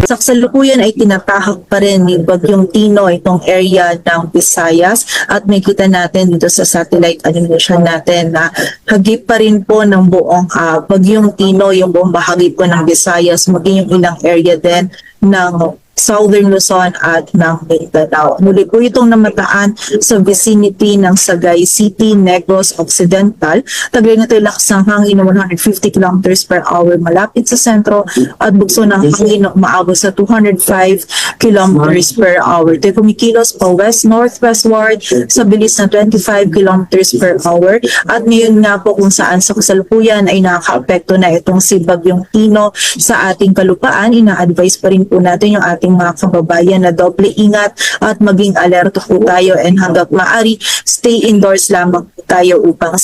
Sa kasalukuyan ay tinatahak pa rin ni Bagyong Tino itong area ng Visayas at may kita natin dito sa satellite animation natin na hagip pa rin po ng buong Bagyong Tino yung buong bahagi po ng Visayas, maging yung ilang area din ng Southern Luzon at ng Mindanao. Muli po itong namataan sa vicinity ng Sagay City, Negros Occidental. Taglay na ito yung lakas ng hangin na 150 kilometers per hour malapit sa sentro at bugso ng hangin na umaabot sa 205 kilometers per hour. Ito ay kumikilos pa west-northwestward sa bilis na 25 kilometers per hour at ngayon nga po kung saan sa kasalukuyan ay nakaka-apekto na itong si Bagyong Tino sa ating kalupaan. Ina-advise pa rin po natin yung ating mga kababayan na doble ingat at maging alerto po tayo and hanggat maaari stay indoors lamang po tayo upang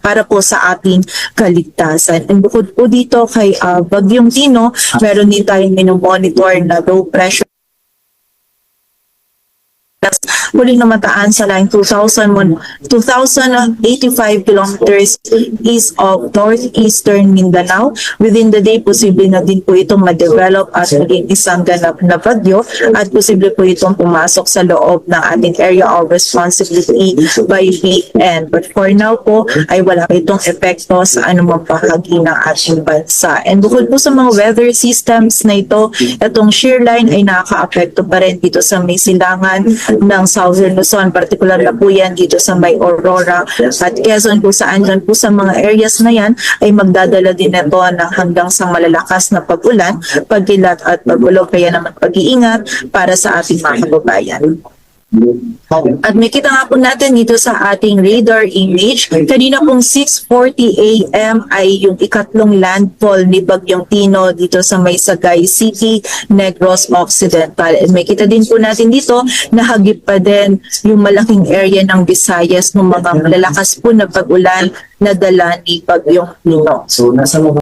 para po sa ating kaligtasan. And bukod po dito kay Bagyong Tino, meron din tayong minomonitor na low pressure muling namataan sa line 2,085 kilometers east of northeastern Mindanao. Within the day, posible na din po itong ma-develop at maging isang ganap na bagyo at posible po itong pumasok sa loob ng ating area of responsibility by weekend. But for now po, ay wala itong epekto sa anumang bahagi ng ating bansa. And bukod po sa mga weather systems na ito, itong shear line ay nakaka-apekto pa rin dito sa may silangan ng Southern Luzon, particular na po yan dito sa may Aurora at Quezon, kung saan dyan po sa mga areas na yan ay magdadala din ito ng hanggang sa malalakas na pag-ulan, pagkilat at pag-ulog. Kaya naman pag-iingat para sa ating mga kababayan. At may kita nga po natin dito sa ating radar image, kanina pong 6:40 AM ay yung ikatlong landfall ni Bagyong Tino dito sa may Sagay City, Negros Occidental. And may kita din po natin dito na hagip pa din yung malaking area ng Visayas ng mga malalakas po na pag-ulan na dala ni Bagyong Tino. So, nasa